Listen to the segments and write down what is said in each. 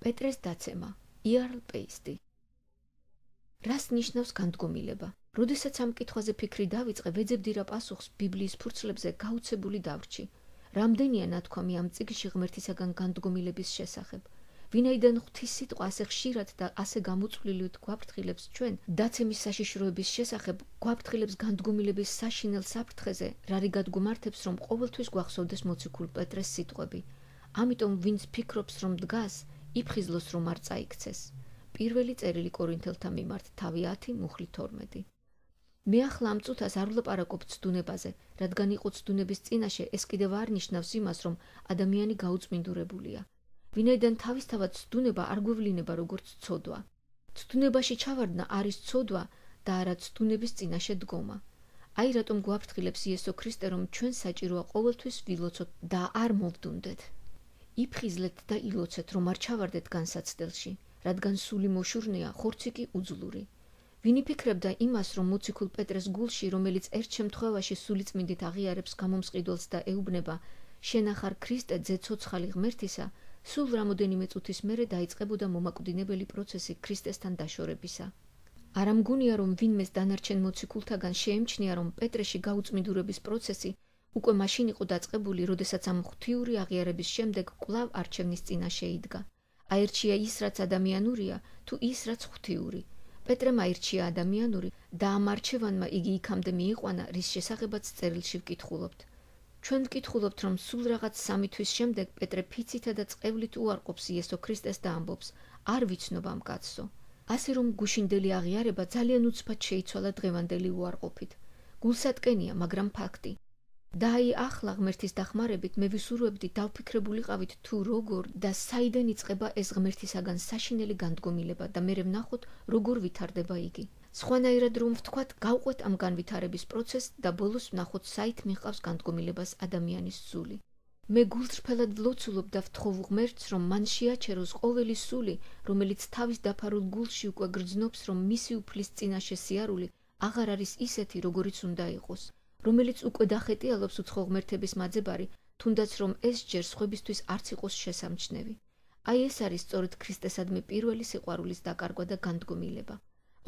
პეტრეს დაცემა, იარლ პეისტი. რას ნიშნავს განდგომილება? როდესაც ამ კითხვაზე ფიქრი დავიწყე, ვეძებდი რა პასუხს ბიბლიის ფურცლებზე გაუცებული დავრჩი. რამდენია ნათქვამი ამ წიგნში ღმერთისაგან განდგომილების შესახებ. ვინაიდან ღვთის სიტყვა ასე ხშირად და ასე გამოწვლილივ გვაფრთხილებს ჩვენ დაცემის საშიშროების შესახებ, გვაფრთხილებს განდგომილების საშინელ საფრთხეზე, რა რიგად გვმართებს, რომ ყოველთვის გვახსოვდეს მოციქულ პეტრეს სიტყვები. ამიტომ ვინც ფიქრობს, რომ დგას, იფხიზლოს, რომ არ წაიქცეს. პირველი წერილი კორინთელთა მიმართ, თავი 10, მუხლი 12. მე ახლა ამ წუთას არ ვლაპარაკობ ცდუნებაზე, რადგან იყო ცდუნების წინაშე, ეს კიდევ არ ნიშნავს იმას, რომ ადამიანი გაუწმინდურებულია. ვინაიდან თავისთავად ცდუნება არ გვევლინება როგორც ცოდვა. ცდუნებაში ჩავარდნა არის ცოდვა და არა ცდუნების წინაშე დგომა. აი რატომ გვაფრთხილებს იესო ქრისტე, რომ ჩვენ საჭიროა ყოველთვის ვილოცოთ და არ მოვდუნდეთ. იფხიზლეთ და ილოცეთ, რომ არ ჩავარდეთ განსაცდელში, რადგან სული მოშურნეა, ხორცი კი უძლური. ვინ იფიქრებდა იმას, რომ მოციქულ პეტრეს გულში, რომელიც ერთ შემთხვევაში სულიწმინდით აღიარებს გამომსყიდველს და ეუბნება, შენ ახარ ქრისტე, ძე ცოცხალი ღმერთისა, სულ რამოდენიმე წუთის მერე დაიწყებოდა მომაკვდინებელი პროცესი ქრისტესთან დაშორებისა. არ ამგონია, რომ ვინმეს დანარჩენ მოციქულთაგან შეემჩნია, რომ პეტრეში გაუწმინდურების პროცესი უკვე მაშინ იყო დაწყებული, როდესაც ამ ღვთიური აღიარების შემდეგ კვლავ არჩევნის წინაშე იდგა. აირჩია ის, რაც ადამიანურია, თუ ის, რაც ღვთიური. პეტრემ აირჩია ადამიანური და ამ არჩევანმა იგი იქამდე მიიყვანა, რის შესახებაც წერილში ვკითხულობთ. ჩვენ ვკითხულობთ, რომ სულ რაღაც 3 თვის შემდეგ პეტრე ფიცითა და წყევლით უარყოფს იესო ქრისტეს და ამბობს, არ ვიცნობ ამ კაცსო. ასე რომ გუშინდელი აღიარება ძალიან უცბად შეიცვალა დღევანდელი უარყოფით. გულსატკენია, მაგრამ ფაქტი. და აი ახლა ღმერთის დახმარებით მე ვისურვებდი დავფიქრებულიყავით თუ როგორ და საიდან იწყება ეს ღმერთისაგან საშინელი განდგომილება და მერე ვნახოთ როგორ ვითარდება იგი. სხვანაირად რომ ვთქვათ, გავყვეთ ამ განვითარების პროცესს და ბოლოს ვნახოთ საით მიჰყავს განდგომილებას ადამიანის სული. მე გულწრფელად ვლოცულობ და ვთხოვ ღმერთს, რომ მან შეაჩეროს ყოველი სული, რომელიც თავის დაფარულ გულში უკვე გრძნობს, რომ მისი უფლის წინაშე სიარული აღარ არის ისეთი, როგორიც უნდა იყოს. რომელიც უკვე დახეტიალობს უცხო ღმერთების მაძებარი, თუნდაც რომ ეს ჯერ სხვებისთვის არც იყოს შესამჩნევი. აი ეს არის სწორედ ქრისტესადმი პირველი სიყვარულის დაკარგვა და განდგომილება.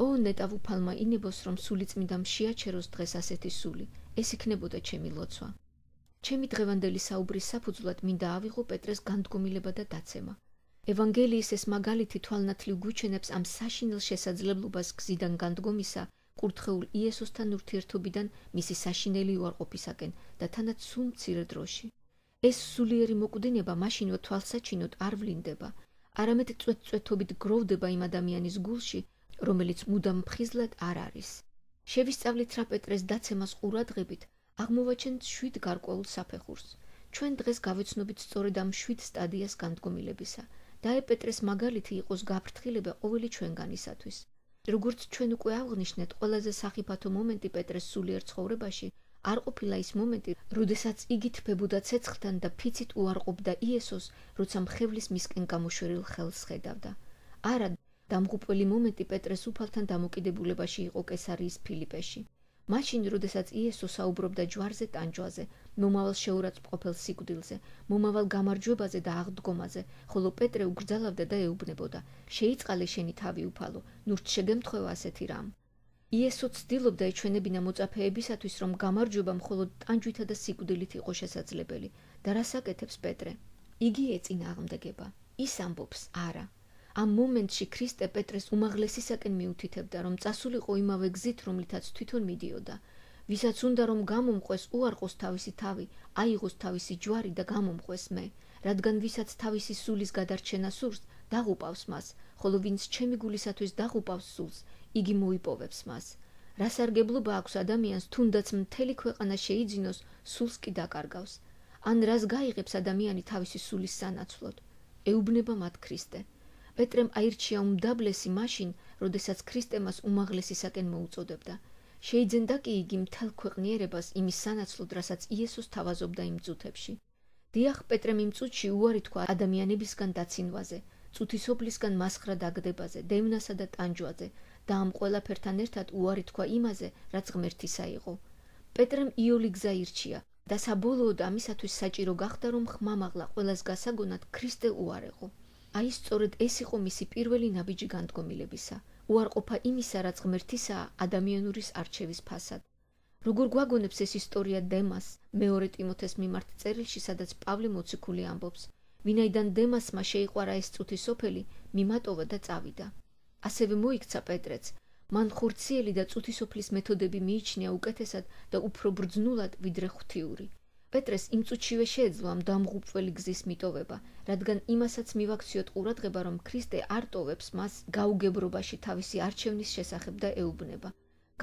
ო ნეტავუფალმა ინებოს, რომ სულიწმიდამ შეაჩეროს დღეს ასეთი სული, ეს იქნებოდა ჩემი ლოცვა. ჩემი დღევანდელი საუბრის საფუძვლად მინდა ავიღო პეტრეს განდგომილება და დაცემა. ევანგელიის ეს მაგალითი თვალნათლივ გვიჩენებს ამ საშინელ შესაძლებლობას გზიდან განდგომისა, კურთხეულ იესოსთან ურთიერთობიდან მისი საშინელი უარყოფისაკენ და თანაც სულ მცირე დროში. ეს სულიერი მოკვდინება მაშინვე თვალსაჩინოდ არ ვლინდება, არამედ წვეტ-წვეთობით გროვდება იმ ადამიანის გულში, რომელიც მუდამ მფხიზლად არ არის. შევისწავლით რა პეტრეს დაცემას ყურადღებით, აღმოვაჩენთ 7 გარკვეულ საფეხურს. ჩვენ დღეს გავეცნობით სწორედ ამ 7 სტადიას განდგომილებისა და პეტრეს მაგალითი იყოს გაფრთხილება ყოველი ჩვენგანისათვის. როგორც ჩვენ უკვე აღვნიშნეთ, ყველაზე სახიფათო მომენტი პეტრეს სულიერ ცხოვრებაში არ ყოფილა ის მომენტი, როდესაც იგი თბებოდა ცეცხლთან და ფიცით უარყოფდა იესოს, როცა მხევლის მისკენ გამოშვერილ ხელს ხედავდა. არა, დამღუპველი მომენტი პეტრეს უფალთან დამოკიდებულებაში იყო კესარიის ფილიპეში. მაშინ, როდესაც იესო საუბრობდა ჯვარზე ტანჯვაზე, მომავალ შეურაცხმყოფელ სიკვდილზე, მომავალ გამარჯვებაზე და აღდგომაზე, ხოლო პეტრე უგრძალავდა და ეუბნებოდა: შეიწყალე შენი თავი უფალო, ნურთ შეგემთხვევა ასეთი რამ. იესო ცდილობდა ეჩვენებინა მოწაფეებისათვის, რომ გამარჯვება მხოლოდ ტანჯვითა და სიკვდილით იყო შესაძლებელი. და რას აკეთებს პეტრე? იგი ეწინააღმდეგება. ის ამბობს: არა. ამ მომენტში ქრისტე პეტრეს უმაღლესისაკენ მიუთითებდა, რომ წასულიყო იმავე გზით, რომლითაც თვითონ მიდიოდა. ვისაც უნდა რომ გამომყვეს, უარყოს თავისი თავი, აიღოს თავისი ჯვარი და გამომყვეს მე, რადგან ვისაც თავისი სულის გადარჩენა სურს, დაღუპავს მას, ხოლო ვინც ჩემი გულისათვის დაღუპავს სულს, იგი მოიპოვებს მას. რა სარგებლობა აქვს ადამიანს, თუნდაც მთელი ქვეყანა შეიძინოს, სულს კი დაკარგავს. ან რას გაიღებს ადამიანი თავისი სულის სანაცვლოდ? ეუბნება მათ ქრისტე. პეტრემ აირჩია უმდაბლესი მაშინ, როდესაც ქრისტე მას უმაღლესისაკენ მოუწოდებდა. შეიძენდა კი იგი მთელ ქვეყნიერებას იმის სანაცვლოდ, რასაც იესოს თავაზობდა იმ წუთებში. დიახ, პეტრემ იმ წუთში უარი თქვა ადამიანებისგან დაცინვაზე, წუთისოფლისგან მასხრა დაგდებაზე, დევნასა და ტანჯვაზე და ამ ყველაფერთან ერთად უარი თქვა იმაზე, რაც ღმერთისა იყო. პეტრემ იოლი გზა ირჩია და საბოლოოდ ამისათვის საჭირო გახდა, რომ ხმამაღლა ყველას გასაგონად ქრისტე უარეყო. აი სწორედ ეს იყო მისი პირველი ნაბიჯი განდგომილებისა, უარყოფა იმისა, რაც ღმერთისაა ადამიანურის არჩევის ფასად. როგორ გვაგონებს ეს ისტორია დემას მეორე ტიმოთეს მიმართ წერილში, სადაც პავლე მოციქული ამბობს, ვინაიდან დემასმა შეიყვარა ეს წუთი სოფელი, მიმატოვა და წავიდა. ასევე მოიქცა პეტრეც, მან ხორციელი და წუთისოფლის მეთოდები მიიჩნია უკეთესად და უფრო ბრძნულად ვიდრე ღვთიური. პეტრეს იმ წუთშივე შეეძლო ამ დამღუპველი გზის მიტოვება, რადგან იმასაც მივაქციოთ ყურადღება, რომ ქრისტე არ ტოვებს მას გაუგებრობაში თავისი არჩევნის შესახებ და ეუბნება.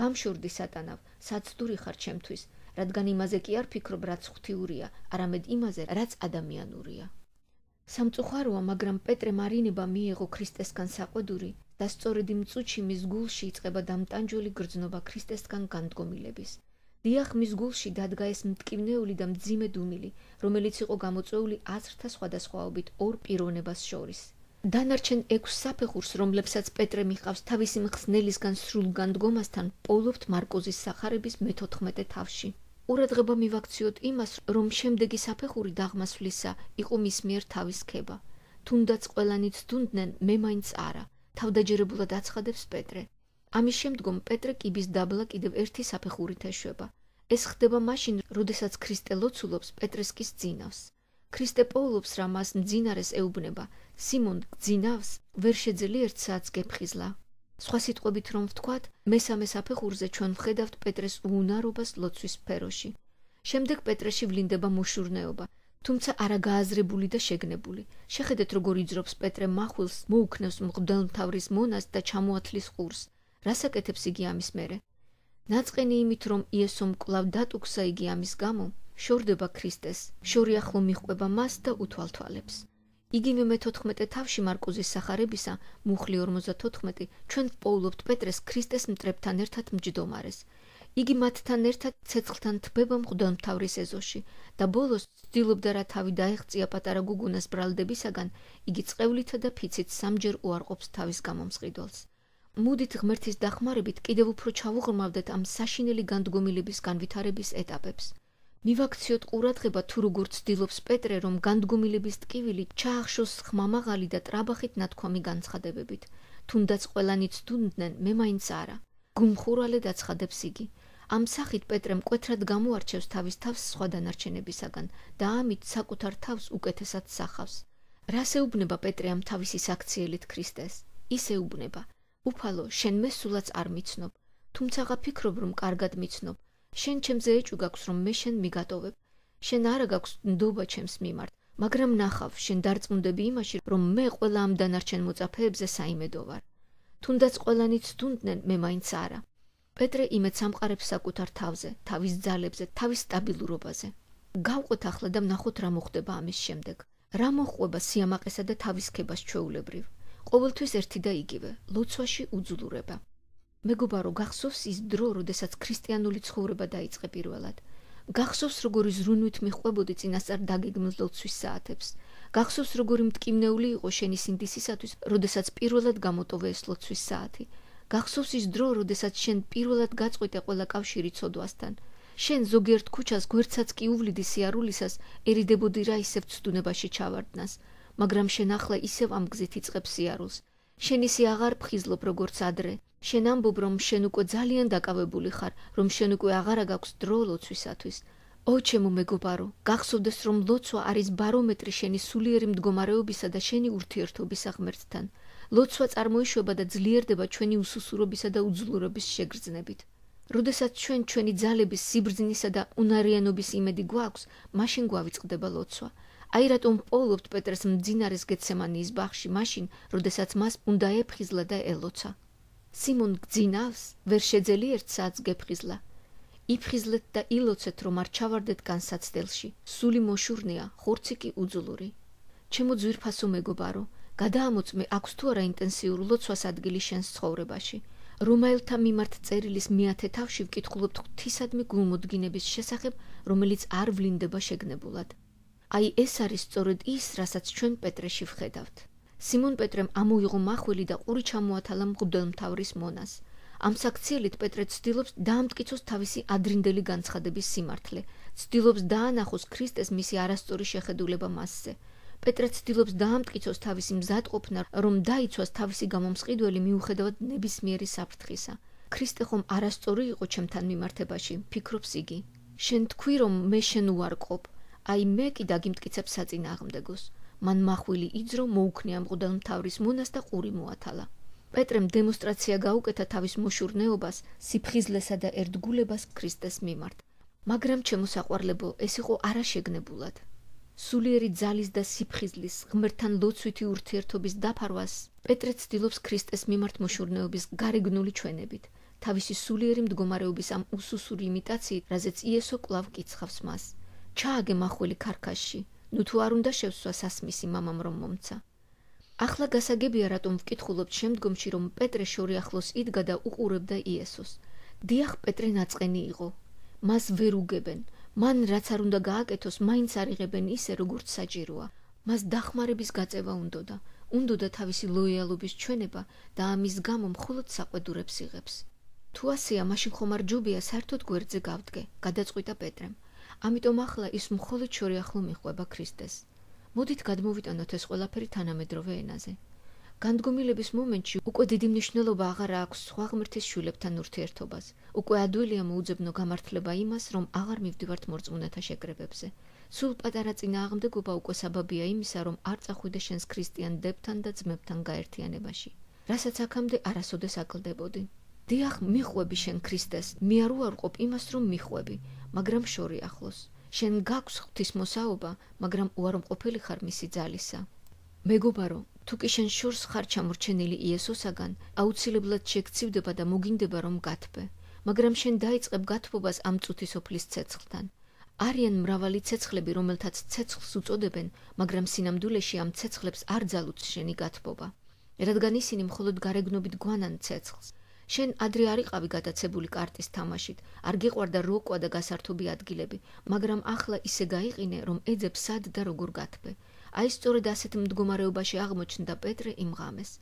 გამშორდი სატანავ, საცდური ხარ ჩემთვის, რადგან იმაზე კი არ ფიქრობ, რაც ღვთიურია, არამედ იმაზე, რაც ადამიანურია. სამწუხაროა, მაგრამ პეტრემ არ ინება მიეღო ქრისტესგან საყვედური და სწორედ იმ წუთში მის გულში იწყება დამტანჯველი გრძნობა ქრისტესგან განდგომილების. დიახ, მის გულში დადგა ეს მტკივნეული და მძიმე დუმილი, რომელიც იყო გამოწვეული აზრთა სხვადასხვაობით ორ პიროვნებას შორის. დანარჩენ 6 საფეხურს, რომლებსაც პეტრე მიყავს თავისი მხსნელისგან სრულ განდგომასთან, პოულობთ მარკოზის სახარების მე-14 თავში. ყურადღება მივაქციოთ იმას, რომ შემდეგი საფეხური დაღმასვლისა იყო მის მიერ თავის ქება. თუნდაც ყველანი ცდუნდნენ, მე მაინც არა, თავდაჯერებულად აცხადებს პეტრე. ამის შემდგომ პეტრე კიბის დაბლა კიდევ ერთი საფეხურით ეშვება. ეს ხდება მაშინ, როდესაც ქრისტე ლოცულობს, პეტრეს კი სძინავს. ქრისტე პოულობს, რა მას მძინარეს ეუბნება, სიმონ, გძინავს, ვერ შეძელი ერთ საათს გეფხიზლა. სხვა სიტყვებით რომ ვთქვათ, მესამე საფეხურზე ჩვენ ვხედავთ პეტრეს უუნარობას ლოცვის სფეროში. შემდეგ პეტრეში ვლინდება მოშურნეობა, თუმცა არა გააზრებული და შეგნებული. შეხედეთ, როგორ იძრობს პეტრე მახვილს, მოუქნევს მღვდელმთავრის მონას და ჩამოათლის ყურს. რას აკეთებს იგი ამის მერე? ნაწყენი იმით, რომ იესომ კვლავ დატუქსა იგი ამის გამო, შორდება ქრისტეს, შორი ახლო მიჰყვება მას და უთვალთვალებს. იგივე მე-14 თავში მარკოზის სახარებისა, მუხლი 54, ჩვენ პოულობთ პეტრეს ქრისტეს მტრებთან ერთად მჯდომარეს. იგი მათთან ერთად ცეცხლთან თბება მღვდელმთავრის ეზოში და ბოლოს ცდილობდა, რა თავი დაეღწია პატარა გუგუნას ბრალდებისაგან, იგი წყევლითა და ფიცით სამჯერ უარყოფს თავის გამომსყიდველს. მუდით ღმერთის დახმარებით კიდევ უფრო ჩავუღრმავდეთ ამ საშინელი განდგომილების განვითარების ეტაპებს. მივაქციოთ ყურადღება, თუ როგორ ცდილობს პეტრე, რომ განდგომილების ტკივილი ჩაახშოს ხმამაღალი და ტრაბახით ნათქვამი განცხადებებით. თუნდაც ყველანი ცდუნდნენ, მე მაინც არა. გულმხურვალედ აცხადებს იგი. ამ სახით პეტრე მკვეთრად გამოარჩევს თავის თავს სხვა დანარჩენებისაგან და ამით საკუთარ თავს უკეთესად სახავს. რას ეუბნება პეტრე ამ თავისი საქციელით ქრისტეს? ის ეუბნება, უფალო, შენ მე სულაც არ მიცნობ, თუმცაღა ფიქრობ, რომ კარგად მიცნობ. შენ ჩემზე ეჭვი გაქვს, რომ მე შენ მიგატოვებ. შენ არა გაქვს ნდობა ჩემს მიმართ, მაგრამ ნახავ, შენ დარწმუნდები იმაში, რომ მე ყველა ამ დანარჩენ მოწაფეებზე საიმედო ვარ. თუნდაც ყველანი ცდუნდნენ, მე მაინც არა. პეტრე იმედს ამყარებს საკუთარ თავზე, თავის ძალებზე, თავის სტაბილურობაზე. გავყვეთ ახლა და ვნახოთ, რა მოხდება ამის შემდეგ. რა მოჰყვება სიამაყესა და თავის ქებას ჩვეულებრივ. ყოველთვის ერთი და იგივე, ლოცვაში უძლურება. მეგობარო, გახსოვს ის დრო, როდესაც ქრისტიანული ცხოვრება დაიწყე პირველად. გახსოვს, როგორი ზრუნვით მიჰყვებოდი წინასწარ დაგეგმილ ლოცვის საათებს. გახსოვს, როგორი მტკივნეული იყო შენი სინდისისათვის, როდესაც პირველად გამოტოვე ეს ლოცვის საათი. გახსოვს ის დრო, როდესაც შენ პირველად გაწყვიტე ყველა კავშირი ცოდვასთან. შენ ზოგიერთ ქუჩას გვერდსაც კი უვლიდი სიარულისას, ერიდებოდი რა ისევ ცდუნებაში ჩავარდნას, მაგრამ შენ ახლა ისევ ამ გზით იწყებ სიარულს. შენ ისე აღარ ფხიზლობ, როგორც ადრე. შენ ამბობ, რომ შენ უკვე ძალიან დაკავებული ხარ, რომ შენ უკვე აღარა გაქვს დრო ლოცვისათვის. ო ჩემო მეგობარო, გახსოვდეს, რომ ლოცვა არის ბარომეტრი შენი სულიერი მდგომარეობისა და შენი ურთიერთობისა ღმერთთან. ლოცვა წარმოიშვება და ძლიერდება ჩვენი უსუსურობისა და უძლურობის შეგრძნებით. როდესაც ჩვენ ჩვენი ძალების სიბრძნისა და უნარიანობის იმედი გვაქვს, მაშინ გვავიწყდება ლოცვა. აი რატომ პოულობთ პეტრეს მძინარეს გეცემანიის ბაღში მაშინ, როდესაც მას უნდა ეფხიზლა და ელოცა. სიმონ, გძინავს, ვერ შეძელი ერთ საათს გეფხიზლა. იფხიზლეთ და ილოცეთ, რომ არ ჩავარდეთ განსაცდელში. სული მოშურნეა, ხორცი კი უძლური. ჩემო ძვირფასო მეგობარო, გადაამოწმე, აქვს თუ არა ინტენსიური ლოცვას ადგილი შენს ცხოვრებაში. რომაელთა მიმართ წერილის მე-10 თავში ვკითხულობთ ღვთისადმი გულმოდგინების შესახებ, რომელიც არ ვლინდება შეგნებულად. აი ეს არის სწორედ ის, რასაც ჩვენ პეტრეში ვხედავთ. სიმონ პეტრემ ამოიღო მახვილი და ყური ჩამოათალა მღვდელმთავრის მონას. ამ საქციელით პეტრე ცდილობს დაამტკიცოს თავისი ადრინდელი განცხადების სიმართლე, ცდილობს დაანახოს ქრისტეს მისი არასწორი შეხედულება მასზე. პეტრე ცდილობს დაამტკიცოს თავისი მზადყოფნა, რომ დაიცვას თავისი გამომსყიდველი მიუხედავად ნებისმიერი საფრთხისა. ქრისტე ხომ არასწორი იყო ჩემთან მიმართებაში, ფიქრობს იგი. შენ თქვი, რომ მე შენ უარყოფ, აი მე კი დაგიმტკიცებ საწინააღმდეგოს. მან მახვილი იძრო, მოუქნია მღვდელმთავრის მონას და ყური მოათალა. პეტრემ დემონსტრაცია გაუკეთა თავის მოშურნეობას, სიფხიზლესა და ერთგულებას ქრისტეს მიმართ. მაგრამ ჩემო საყვარლებო, ეს იყო არაშეგნებულად. სულიერი ძალის და სიფხიზლის, ღმერთთან ლოცვითი ურთიერთობის დაფარვას პეტრე ცდილობს ქრისტეს მიმართ მოშურნეობის გარეგნული ჩვენებით, თავისი სულიერი მდგომარეობის ამ უსუსური იმიტაციით, რაზეც იესო კვლავ კიცხავს მას. ჩააგე მახვილი ქარქაშში, ნუ თუ არ უნდა შევსვა სასმისი მამამ რომ მომცა. ახლა გასაგებია, რატომ ვკითხულობთ შემდგომში, რომ პეტრე შორი ახლოს იდგა და უყურებდა იესოს. დიახ, პეტრე ნაწყენი იყო. მას ვერ უგებენ. მან რაც არ უნდა გააკეთოს, მაინც არ იღებენ ისე, როგორც საჭიროა. მას დახმარების გაწევა უნდოდა თავისი ლოიალობის ჩვენება და ამის გამო მხოლოდ საყვედურებს იღებს. თუ ასეა, მაშინ ხომ არ ჯობია საერთოდ გვერდზე გავდგე, გადაწყვიტა პეტრემ. ამიტომ ახლა ის მხოლოდ შორი ახლო მიჰყვება ქრისტეს. მოდით გადმოვიტანოთ ეს ყველაფერი თანამედროვე ენაზე. განდგომილების მომენტში უკვე დიდი მნიშვნელობა აღარ აქვს სხვა ღმერთის შვილებთან ურთიერთობას. უკვე ადვილია მოუძებნო გამართლება იმას, რომ აღარ მივდივართ მორწმუნეთა შეკრებებზე. სულ პატარა წინააღმდეგობა უკვე საბაბია იმისა, რომ არ წახვიდე შენს ქრისტიან დებთან და ძმებთან გაერთიანებაში, რასაც აქამდე არასოდეს აკლდებოდი. დიახ, მიხვები შენ ქრისტეს, მე არ უარყოფ იმას, რომ მიხვები, მაგრამ შორი ახლოს. შენ გაქვს ღვთისმოსაობა, მაგრამ უარმყოფელი ხარ მისი ძალისა. მეგობარო, თუ კი შენ შორს ხარ ჩამორჩენილი იესოსაგან, აუცილებლად შეგცივდება და მოგინდება რომ გათბე, მაგრამ შენ დაიწყებ გათბობას ამ წუთის ოფლის ცეცხლთან. არიან მრავალი ცეცხლები, რომელთაც ცეცხლს უწოდებენ, მაგრამ სინამდვილეში ამ ცეცხლებს არ ძალუძს შენი გათბობა, რადგან ისინი მხოლოდ გარეგნობით გვანან ცეცხლს. შენ ადრე არ იყავი გატაცებული კარტის თამაშით, არ გიყვარდა როკვა და გასართობი ადგილები, მაგრამ ახლა ისე გაიყინე, რომ ეძებ სად და როგორ გათბე. აი სწორედ ასეთ მდგომარეობაში აღმოჩნდა პეტრე იმ ღამეს.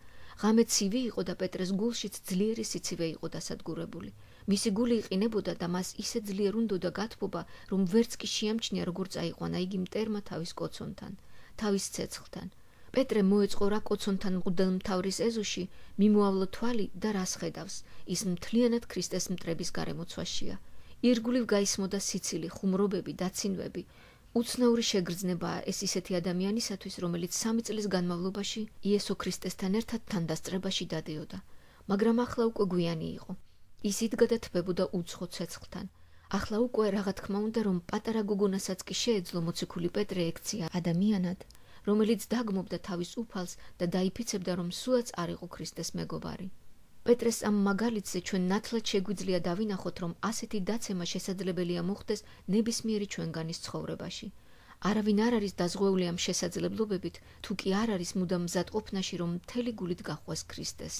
ღამე ცივი იყო და პეტრეს გულშიც ძლიერი სიცივე იყო დასადგურებული. მისი გული იყინებოდა და მას ისე ძლიერ უნდოდა გათბობა, რომ ვერც კი შეამჩნია როგორ წაიყვანა იგი მტერმა თავის კოცონთან, თავის ცეცხლთან. პეტრე მოეწყო რა კოცონთან მღვდელმთავრის ეზოში, მიმოავლო თვალი და რას ხედავს, ის მთლიანად ქრისტეს მტრების გარემოცვაშია. ირგვლივ გაისმოდა სიცილი, ხუმრობები, დაცინვები. უცნაური შეგრძნებაა ეს ისეთი ადამიანისათვის, რომელიც 3 წლის განმავლობაში იესო ქრისტესთან ერთად თანდასწრებაში დადიოდა. მაგრამ ახლა უკვე გვიანი იყო. ის იდგა და თბებოდა უცხო ცეცხლთან. ახლა უკვე რაღა თქმა უნდა, რომ პატარა გოგონასაც კი შეეძლო მოციქული პეტრე ექცია ადამიანად, რომელიც დაგმობდა თავის უფალს და დაიფიცებდა, რომ სულაც არ იყო ქრისტეს მეგობარი. პეტრეს ამ მაგალითზე ჩვენ ნათლად შეგვიძლია დავინახოთ, რომ ასეთი დაცემა შესაძლებელია მოხდეს ნებისმიერი ჩვენგანის ცხოვრებაში. არავინ არ არის დაზღვეული ამ შესაძლებლობებით, თუ კი არ არის მუდამ მზადყოფნაში, რომ მთელი გულით გაჰყვეს ქრისტეს.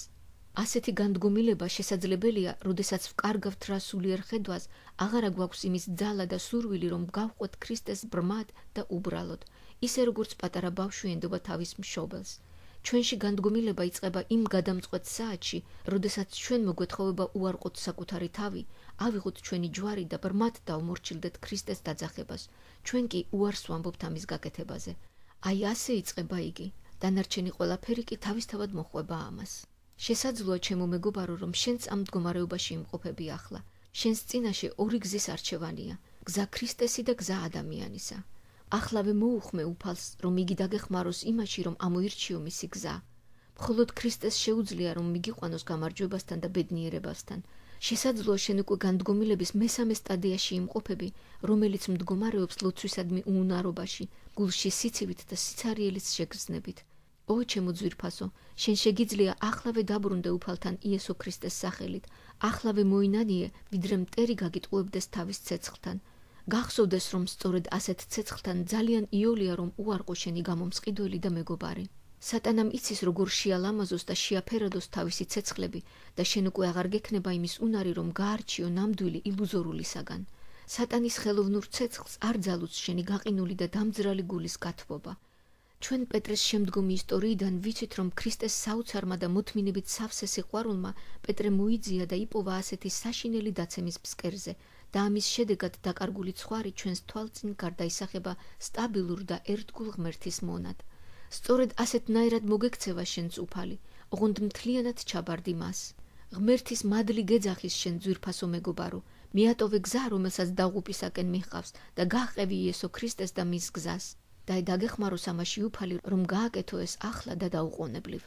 ასეთი განდგომილება შესაძლებელია, როდესაც ვკარგავთ რა სულიერ ხედვას, აღარა გვაქვს იმის ძალა და სურვილი, რომ გავყვეთ ქრისტეს ბრმად და უბრალოდ, ისე როგორც პატარა ბავშვი ენდობა თავის მშობელს. ჩვენში განდგომილება იწყება იმ გადამწყვეტ საათში, როდესაც ჩვენ მოგვეთხოვება უარყოთ საკუთარი თავი, ავიღოთ ჩვენი ჯვარი და ბრმად დავმორჩილდეთ ქრისტეს დაძახებას. ჩვენ კი უარს ვამბობთ ამის გაკეთებაზე. აი ასე იწყება იგი, დანარჩენი ყველაფერი კი თავისთავად მოჰყვება ამას. შესაძლოა ჩემო მეგობარო, რომ შენც ამ მდგომარეობაში იმყოფები ახლა. შენს წინაშე ორი გზის არჩევანია, გზა ქრისტესი და გზა ადამიანისა. ახლავე მოუხმე უფალს, რომ იგი დაგეხმაროს იმაში, რომ ამოირჩიო მისი გზა. მხოლოდ ქრისტეს შეუძლია, რომ მიგიყვანოს გამარჯვებასთან და ბედნიერებასთან. შესაძლოა შენ უკვე განდგომილების მესამე სტადიაში იმყოფები, რომელიც მდგომარეობს ლოცვისადმი უუნარობაში, გულში სიცივით და სიცარიელის შეგრძნებით. ო ჩემო ძვირფასო, შენ შეგიძლია ახლავე დაბრუნდე უფალთან იესო ქრისტეს სახელით, ახლავე მოინანიე, ვიდრე მტერი გაგიტყუებდეს თავის ცეცხლთან. გახსოვდეს, რომ სწორედ ასეთ ცეცხლთან ძალიან იოლია, რომ უარყო შენი გამომსყიდველი და მეგობარი. სატანამ იცის, როგორ შეალამაზოს და შეაფერადოს თავისი ცეცხლები და შენ უკვე აღარ გექნება იმის უნარი, რომ გაარჩიო ნამდვილი ილუზორულისაგან. სატანის ხელოვნურ ცეცხლს არ ძალუძს შენი გაყინული და დამძრალი გულის გათბობა. ჩვენ პეტრეს შემდგომი ისტორიიდან ვიცით, რომ ქრისტეს საოცარმა და მოთმინებით სავსე სიყვარულმა პეტრე მოიძია და იპოვა ასეთი საშინელი დაცემის ფსკერზე და ამის შედეგად დაკარგული ცხვარი ჩვენს თვალწინ გარდაისახება სტაბილურ და ერთგულ ღმერთის მონად. სწორედ ასეთნაირად მოგექცევა შენც უფალი, ოღონდ მთლიანად ჩაბარდი მას. ღმერთის მადლი გეძახის შენ ძვირფასო მეგობარო, მიატოვე გზა, რომელსაც დაღუპისაკენ მიჰყავს და გაჰყევი იესო ქრისტეს და მის გზას. და დაგეხმაროს ამაში უფალი, რომ გააკეთო ეს ახლა და დაუყოვნებლივ.